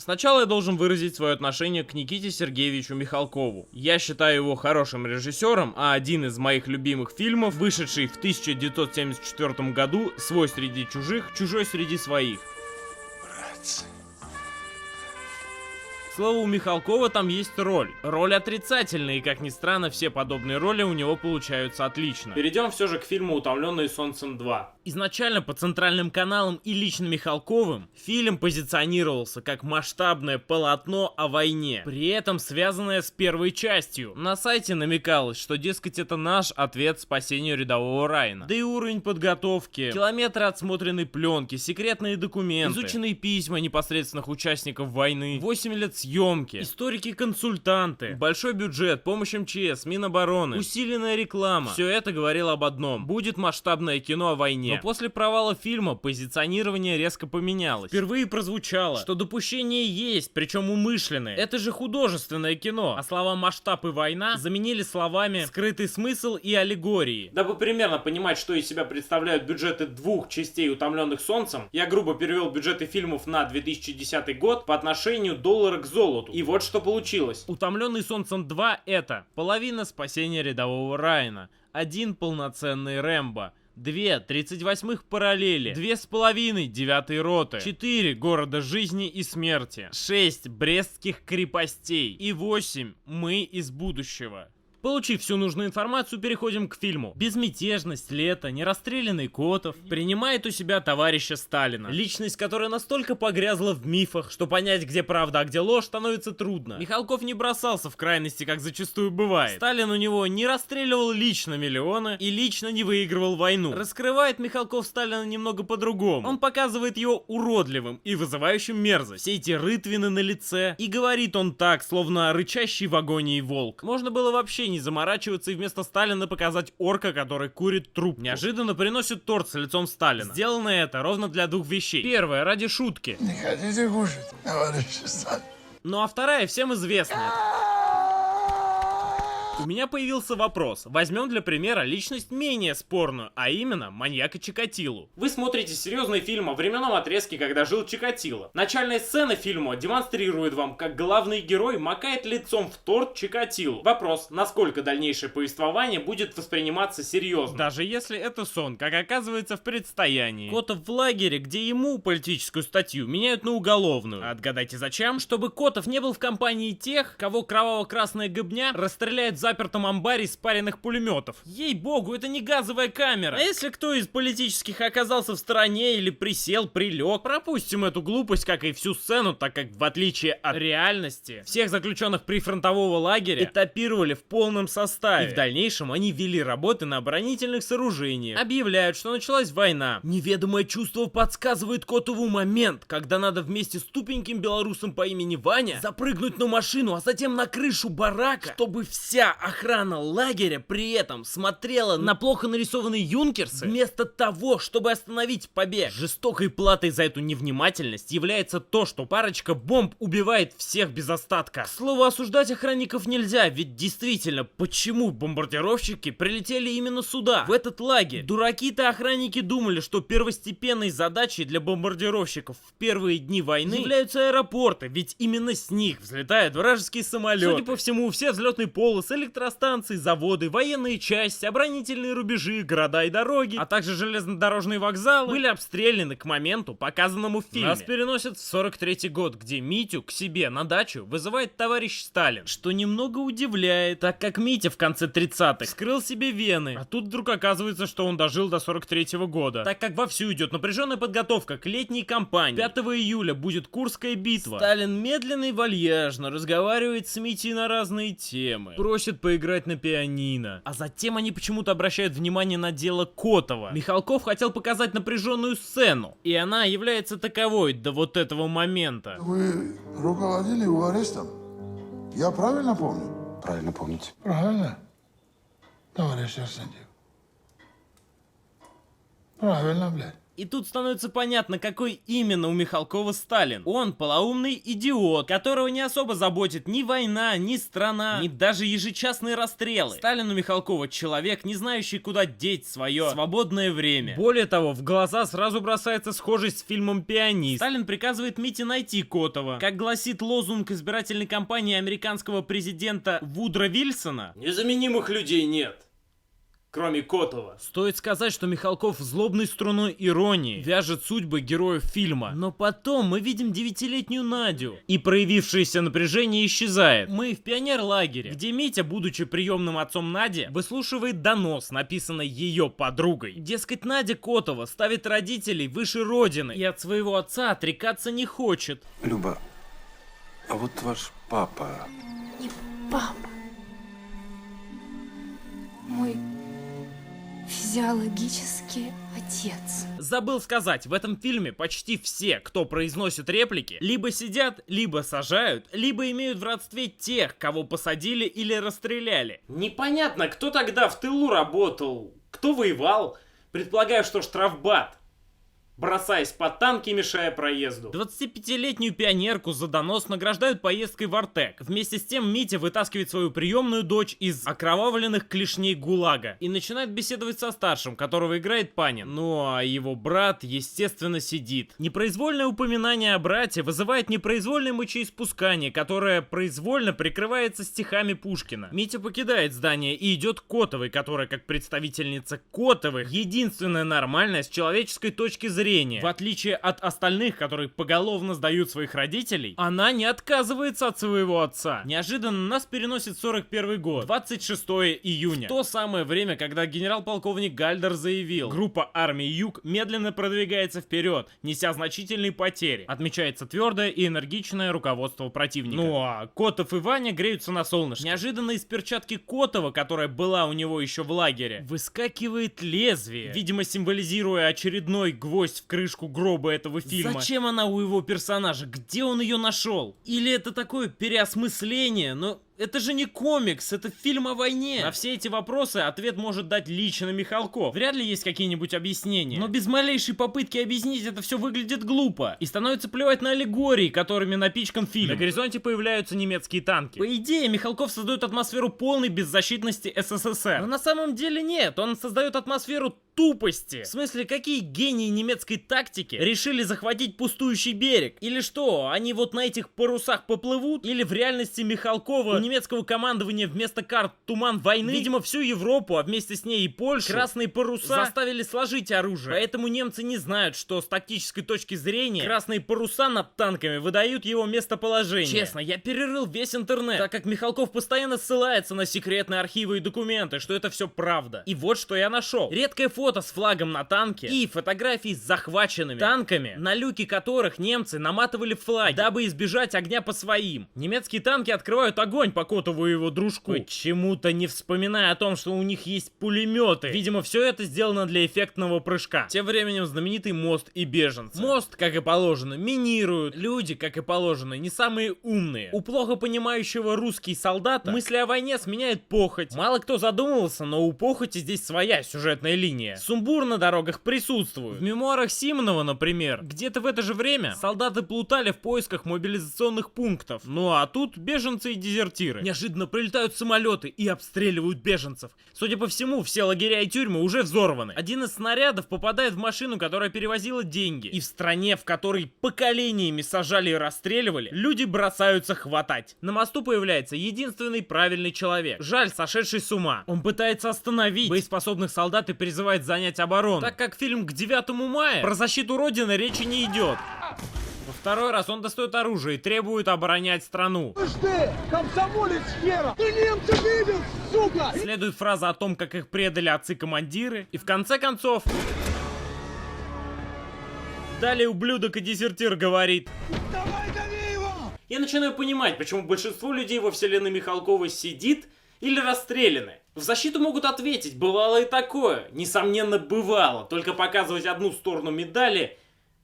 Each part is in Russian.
Сначала я должен выразить свое отношение к Никите Сергеевичу Михалкову. Я считаю его хорошим режиссером, а один из моих любимых фильмов, вышедший в 1974 году, «Свой среди чужих, чужой среди своих». Братцы. К слову, у Михалкова там есть роль. Роль отрицательная, и, как ни странно, все подобные роли у него получаются отлично. Перейдем все же к фильму «Утомленные солнцем 2». Изначально по центральным каналам и лично Михалковым фильм позиционировался как масштабное полотно о войне, при этом связанное с первой частью. На сайте намекалось, что, дескать, это наш ответ спасению рядового Райана. Да и уровень подготовки, километры отсмотренной пленки, секретные документы, изученные письма непосредственных участников войны, 8 лет съемки, историки-консультанты, большой бюджет, помощь МЧС, Минобороны, усиленная реклама. Все это говорило об одном: будет масштабное кино о войне. Но после провала фильма позиционирование резко поменялось. Впервые прозвучало, что допущения есть, причем умышленные. Это же художественное кино. А слова «масштаб» и «война» заменили словами «скрытый смысл» и «аллегории». Дабы примерно понимать, что из себя представляют бюджеты двух частей «Утомленных солнцем», я грубо перевел бюджеты фильмов на 2010 год по отношению доллара к золоту. И вот что получилось. «Утомленный солнцем 2» — это половина спасения рядового Райана, один полноценный Рэмбо, 2 38-х параллели, 2,5 9-й роты, 4 города жизни и смерти, 6 брестских крепостей и 8 мы из будущего. Получив всю нужную информацию, переходим к фильму. Безмятежность, лето, нерастрелянный Котов принимает у себя товарища Сталина. Личность, которая настолько погрязла в мифах, что понять, где правда, а где ложь, становится трудно. Михалков не бросался в крайности, как зачастую бывает. Сталин у него не расстреливал лично миллионы и лично не выигрывал войну. Раскрывает Михалков Сталина немного по-другому. Он показывает его уродливым и вызывающим мерзость. Все эти рытвины на лице. И говорит он так, словно рычащий в агонии волк. Можно было вообще не заморачиваться и вместо Сталина показать орка, который курит трубку. Неожиданно приносит торт с лицом Сталина. Сделано это ровно для двух вещей. Первое, ради шутки. Не хотите кушать, товарищ Сталин? Ну а вторая всем известная. У меня появился вопрос. Возьмем для примера личность менее спорную, а именно маньяка Чикатило. Вы смотрите серьезный фильм о временном отрезке, когда жил Чикатило. Начальная сцена фильма демонстрирует вам, как главный герой макает лицом в торт Чикатило. Вопрос, насколько дальнейшее повествование будет восприниматься серьезно. Даже если это сон, как оказывается в предстоянии. Котов в лагере, где ему политическую статью меняют на уголовную. Отгадайте зачем? Чтобы Котов не был в компании тех, кого кроваво-красная гыбня расстреляет в запертом амбаре спаренных пулеметов. Ей-богу, это не газовая камера. А если кто из политических оказался в стороне или присел, прилег, пропустим эту глупость, как и всю сцену, так как в отличие от реальности, всех заключенных прифронтового лагеря этапировали в полном составе. И в дальнейшем они вели работы на оборонительных сооружениях. Объявляют, что началась война. Неведомое чувство подсказывает Котову момент, когда надо вместе с тупеньким белорусом по имени Ваня запрыгнуть на машину, а затем на крышу барака, чтобы вся охрана лагеря при этом смотрела на плохо нарисованные юнкерсы, вместо того, чтобы остановить побег. Жестокой платой за эту невнимательность является то, что парочка бомб убивает всех без остатка. К слову, осуждать охранников нельзя, ведь действительно, почему бомбардировщики прилетели именно сюда, в этот лагерь? Дураки-то охранники думали, что первостепенной задачей для бомбардировщиков в первые дни войны являются аэропорты, ведь именно с них взлетают вражеские самолеты. Судя по всему, все взлетные полосы, электростанции, заводы, военные части, оборонительные рубежи, города и дороги, а также железнодорожные вокзалы были обстреляны к моменту, показанному в фильме. Нас переносят в 43-й год, где Митю к себе на дачу вызывает товарищ Сталин, что немного удивляет, так как Митя в конце 30-х вскрыл себе вены, а тут вдруг оказывается, что он дожил до 43-го года, так как вовсю идет напряженная подготовка к летней кампании. 5 июля будет Курская битва. Сталин медленно и вальяжно разговаривает с Митей на разные темы, просит поиграть на пианино. А затем они почему-то обращают внимание на дело Котова. Михалков хотел показать напряженную сцену, и она является таковой до вот этого момента. Вы руководили его арестом? Я правильно помню? Правильно помните. Правильно, товарищ Арсентьев. Правильно, блядь. И тут становится понятно, какой именно у Михалкова Сталин. Он полоумный идиот, которого не особо заботит ни война, ни страна, ни даже ежечасные расстрелы. Сталин у Михалкова человек, не знающий, куда деть свое свободное время. Более того, в глаза сразу бросается схожесть с фильмом «Пианист». Сталин приказывает Мите найти Котова. Как гласит лозунг избирательной кампании американского президента Вудро Вильсона: «Незаменимых людей нет, кроме Котова». Стоит сказать, что Михалков злобной струной иронии вяжет судьбы героев фильма. Но потом мы видим 9-летнюю Надю, и проявившееся напряжение исчезает. Мы в пионерлагере, где Митя, будучи приемным отцом Нади, выслушивает донос, написанный ее подругой. Дескать, Надя Котова ставит родителей выше родины и от своего отца отрекаться не хочет. Люба, а вот ваш папа... Не папа. Мой физиологический отец. Забыл сказать, в этом фильме почти все, кто произносит реплики, либо сидят, либо сажают, либо имеют в родстве тех, кого посадили или расстреляли. Непонятно, кто тогда в тылу работал, кто воевал. Предполагаю, что штрафбат, бросаясь под танки, мешая проезду. 25-летнюю пионерку за донос награждают поездкой в Артек. Вместе с тем Митя вытаскивает свою приемную дочь из окровавленных клешней ГУЛАГа и начинает беседовать со старшим, которого играет Панин. Ну а его брат, естественно, сидит. Непроизвольное упоминание о брате вызывает непроизвольное мочеиспускание, которое произвольно прикрывается стихами Пушкина. Митя покидает здание и идет к Котовой, которая, как представительница Котовых, единственная нормальная с человеческой точки зрения. В отличие от остальных, которые поголовно сдают своих родителей, она не отказывается от своего отца. Неожиданно нас переносит 41 год, 26 июня. В то самое время, когда генерал-полковник Гальдер заявил: группа армии Юг медленно продвигается вперед, неся значительные потери. Отмечается твердое и энергичное руководство противника. Ну а Котов и Ваня греются на солнышке. Неожиданно из перчатки Котова, которая была у него еще в лагере, выскакивает лезвие, видимо символизируя очередной гвоздь в крышку гроба этого фильма. Зачем она у его персонажа? Где он ее нашел? Или это такое переосмысление? Но это же не комикс, это фильм о войне. На все эти вопросы ответ может дать лично Михалков. Вряд ли есть какие-нибудь объяснения. Но без малейшей попытки объяснить это все выглядит глупо. И становится плевать на аллегории, которыми напичкан фильм. На горизонте появляются немецкие танки. По идее, Михалков создает атмосферу полной беззащитности СССР. Но на самом деле нет, он создает атмосферу тупости. В смысле, какие гении немецкой тактики решили захватить пустующий берег? Или что, они вот на этих парусах поплывут? Или в реальности Михалкова немецкого командования вместо карт туман войны? Видимо, всю Европу, а вместе с ней и Польшу, красные паруса заставили сложить оружие. Поэтому немцы не знают, что с тактической точки зрения красные паруса над танками выдают его местоположение. Честно, я перерыл весь интернет, так как Михалков постоянно ссылается на секретные архивы и документы, что это все правда. И вот что я нашел. Редкое фото с флагом на танке и фотографии с захваченными танками, на люки которых немцы наматывали флаги, дабы избежать огня по своим. Немецкие танки открывают огонь по Котову и его дружку, почему-то не вспоминая о том, что у них есть пулеметы. Видимо, все это сделано для эффектного прыжка. Тем временем знаменитый мост и беженцы. Мост, как и положено, минируют. Люди, как и положено, не самые умные. У плохо понимающего русский солдата мысли о войне сменяет похоть. Мало кто задумывался, но у похоти здесь своя сюжетная линия. Сумбур на дорогах присутствует. В мемуарах Симонова, например, где-то в это же время солдаты плутали в поисках мобилизационных пунктов. Ну а тут беженцы и дезертиры. Неожиданно прилетают самолеты и обстреливают беженцев. Судя по всему, все лагеря и тюрьмы уже взорваны. Один из снарядов попадает в машину, которая перевозила деньги. И в стране, в которой поколениями сажали и расстреливали, люди бросаются хватать. На мосту появляется единственный правильный человек. Жаль, сошедший с ума. Он пытается остановить боеспособных солдат и призывает занять оборону. Так как фильм к 9 мая, про защиту Родины речи не идет. Во второй раз он достает оружие и требует оборонять страну. Слышь ты, комсомолец хера! Ты немцев видел, сука! Следует фраза о том, как их предали отцы-командиры. И в конце концов... Далее ублюдок и дезертир говорит: Давай, дави его! Я начинаю понимать, почему большинство людей во вселенной Михалкова сидит или расстреляны. В защиту могут ответить: бывало и такое. Несомненно, бывало. Только показывать одну сторону медали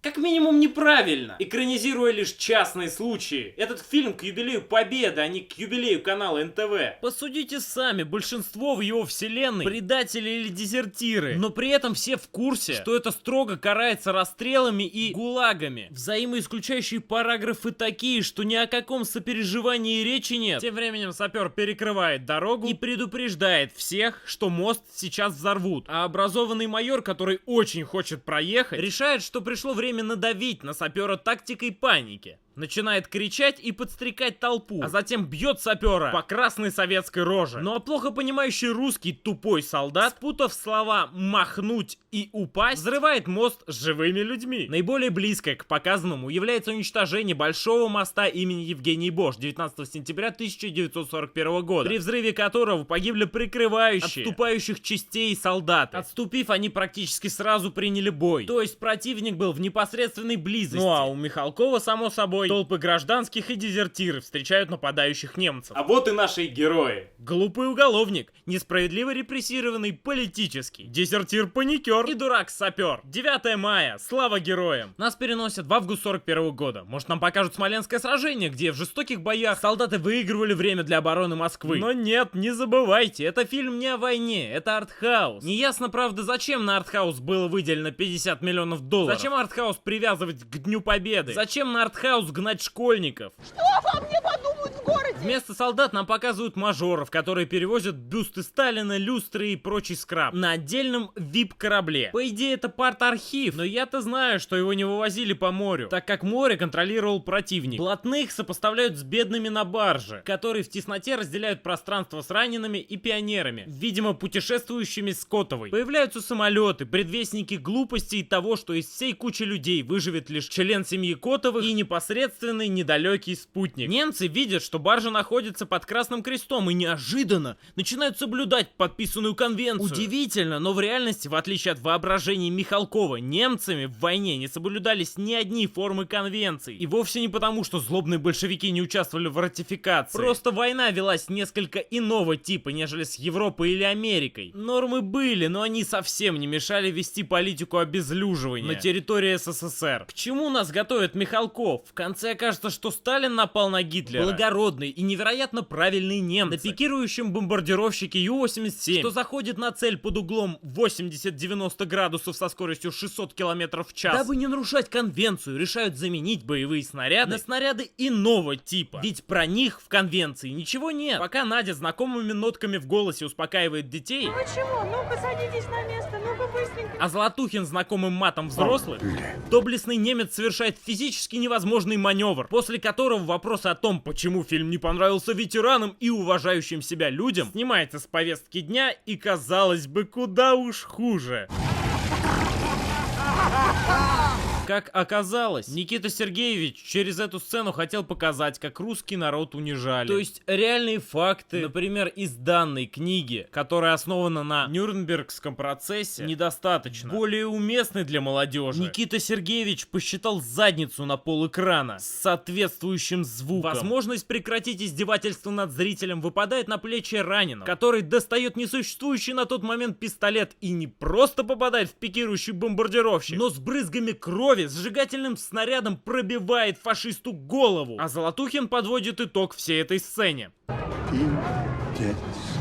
Как минимум неправильно, экранизируя лишь частные случаи. Этот фильм к юбилею Победы, а не к юбилею канала НТВ. Посудите сами, большинство в его вселенной предатели или дезертиры, но при этом все в курсе, что это строго карается расстрелами и гулагами. Взаимоисключающие параграфы такие, что ни о каком сопереживании речи нет. Тем временем сапер перекрывает дорогу и предупреждает всех, что мост сейчас взорвут. А образованный майор, который очень хочет проехать, решает, что пришло время надавить на сапера тактикой паники. Начинает кричать и подстрекать толпу, а затем бьет сапера по красной советской роже. Ну а плохо понимающий русский тупой солдат, спутав слова «махнуть» и «упасть», взрывает мост с живыми людьми. Наиболее близкое к показанному является уничтожение большого моста имени Евгений Бош 19 сентября 1941 года, при взрыве которого погибли прикрывающие отступающих частей солдаты. Отступив, они практически сразу приняли бой, то есть противник был в непосредственной близости. Ну а у Михалкова, само собой, толпы гражданских и дезертиры встречают нападающих немцев. А вот и наши герои. Глупый уголовник, несправедливо репрессированный политически, дезертир-паникер и дурак-сапер. 9 мая, слава героям. Нас переносят в август 41 года. Может, нам покажут Смоленское сражение, где в жестоких боях солдаты выигрывали время для обороны Москвы. Но нет, не забывайте, это фильм не о войне, это артхаус. Неясно, правда, зачем на артхаус было выделено $50 миллионов. Зачем артхаус привязывать к Дню Победы? Зачем на артхаус гнать школьников? Что обо мне подумают в городе? Вместо солдат нам показывают мажоров, которые перевозят бюсты Сталина, люстры и прочий скраб на отдельном VIP-корабле. По идее, это парт-архив, но я-то знаю, что его не вывозили по морю, так как море контролировал противник. Блатных сопоставляют с бедными на барже, которые в тесноте разделяют пространство с ранеными и пионерами, видимо, путешествующими с Котовой. Появляются самолеты, предвестники глупости и того, что из всей кучи людей выживет лишь член семьи Котовых и непосредственный недалекий спутник. Немцы видят, что баржа находится под Красным Крестом и неожиданно начинают соблюдать подписанную конвенцию. Удивительно, но в реальности, в отличие от воображений Михалкова, немцами в войне не соблюдались ни одни формы конвенций. И вовсе не потому, что злобные большевики не участвовали в ратификации. Просто война велась несколько иного типа, нежели с Европой или Америкой. Нормы были, но они совсем не мешали вести политику обезлюживания на территории СССР. К чему нас готовит Михалков? В конце окажется, что Сталин напал на Гитлера. Благородный и невероятно правильный немцы. На пикирующем бомбардировщике Ю-87, что заходит на цель под углом 80-90 градусов со скоростью 600 км в час. Дабы не нарушать конвенцию, решают заменить боевые снаряды на снаряды иного типа. Ведь про них в конвенции ничего нет. Пока Надя знакомыми нотками в голосе успокаивает детей. Ну чего? Ну-ка садитесь на место, ну-ка быстренько. А Золотухин знакомым матом взрослых, доблестный немец совершает физически невозможный маневр, после которого вопрос о том, почему фильм не понравился ветеранам и уважающим себя людям, снимается с повестки дня и, казалось бы, куда уж хуже. Как оказалось, Никита Сергеевич через эту сцену хотел показать, как русский народ унижали. То есть реальные факты, например, из данной книги, которая основана на Нюрнбергском процессе, недостаточно. Более уместны для молодежи. Никита Сергеевич посчитал задницу на пол экрана с соответствующим звуком. Возможность прекратить издевательство над зрителем выпадает на плечи раненого, который достает несуществующий на тот момент пистолет и не просто попадает в пикирующий бомбардировщик, но с брызгами крови, сжигательным снарядом пробивает фашисту голову. А Золотухин подводит итог всей этой сцене.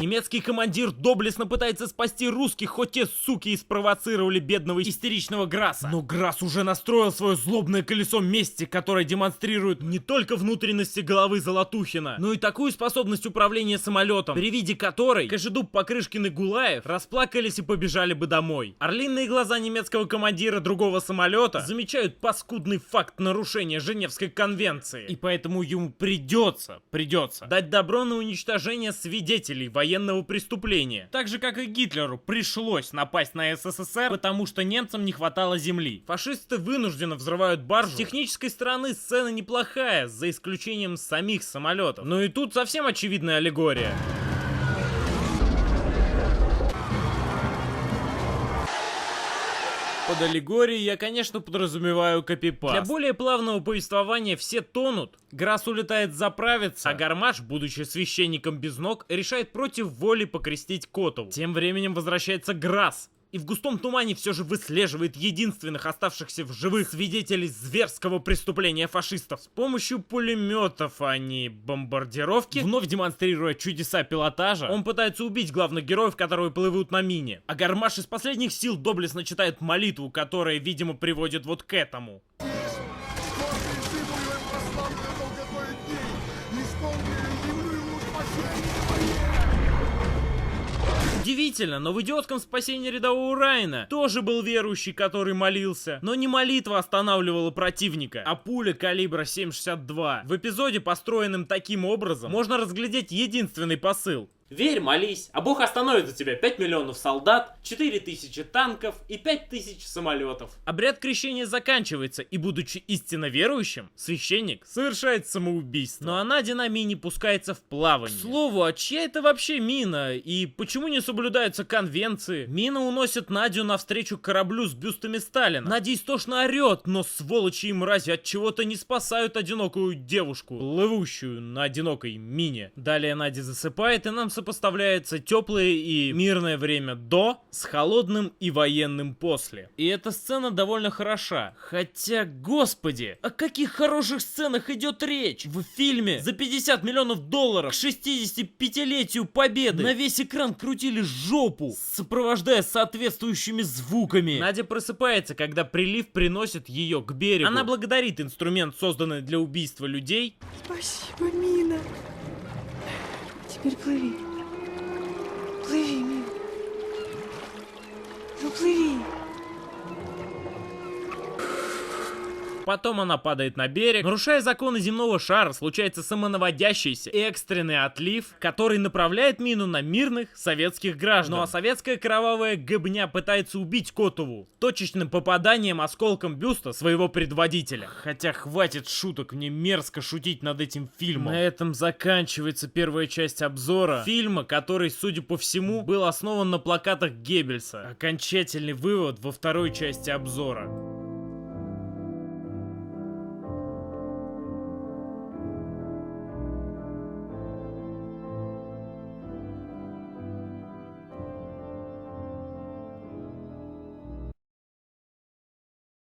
Немецкий командир доблестно пытается спасти русских, хоть те суки и спровоцировали бедного истеричного Грасса. Но Грасс уже настроил свое злобное колесо мести, которое демонстрирует не только внутренности головы Золотухина, но и такую способность управления самолетом, при виде которой Кожедуб, Покрышкин и Гулаев расплакались и побежали бы домой. Орлиные глаза немецкого командира другого самолета замечают паскудный факт нарушения Женевской конвенции. И поэтому ему придется дать добро на уничтожение свидетелей военного преступления. Так же, как и Гитлеру пришлось напасть на СССР, потому что немцам не хватало земли. Фашисты вынужденно взрывают баржу. С технической стороны сцена неплохая, за исключением самих самолетов. Но и тут совсем очевидная аллегория. Под аллегорией я, конечно, подразумеваю копипаст. Для более плавного повествования все тонут, Грасс улетает заправиться, а Гармаш, будучи священником без ног, решает против воли покрестить Котову. Тем временем возвращается Грасс, и в густом тумане все же выслеживает единственных оставшихся в живых свидетелей зверского преступления фашистов. С помощью пулеметов, а не бомбардировки, вновь демонстрируя чудеса пилотажа, он пытается убить главных героев, которые плывут на мине. А Гармаш из последних сил доблестно читает молитву, которая, видимо, приводит вот к этому. Удивительно, но в идиотском спасении рядового Райана тоже был верующий, который молился. Но не молитва останавливала противника, а пуля калибра 7,62. В эпизоде, построенном таким образом, можно разглядеть единственный посыл. Верь, молись, а Бог остановит за тебя 5 миллионов солдат, 4000 танков и 5000 самолетов. Обряд крещения заканчивается, и, будучи истинно верующим, священник совершает самоубийство. Ну а Надя на мине пускается в плавание. К слову, а чья это вообще мина? И почему не соблюдаются конвенции? Мина уносит Надю навстречу кораблю с бюстами Сталина. Надя истошно орет, но сволочи и мрази от чего-то не спасают одинокую девушку, плывущую на одинокой мине. Далее Надя засыпает, и нам сопоставляется теплое и мирное время до с холодным и военным после. И эта сцена довольно хороша. Хотя, господи, о каких хороших сценах идет речь? В фильме за 50 миллионов долларов к 65-летию Победы на весь экран крутили жопу, сопровождая соответствующими звуками. Надя просыпается, когда прилив приносит ее к берегу. Она благодарит инструмент, созданный для убийства людей. Спасибо, Мина. Теперь плыви. Плыви, Мина. Ну плыви. Потом она падает на берег. Нарушая законы земного шара, случается самонаводящийся экстренный отлив, который направляет мину на мирных советских граждан. Ну а советская кровавая гыбня пытается убить Котову точечным попаданием осколком бюста своего предводителя. Хотя хватит шуток, мне мерзко шутить над этим фильмом. На этом заканчивается первая часть обзора фильма, который, судя по всему, был основан на плакатах Геббельса. Окончательный вывод во второй части обзора.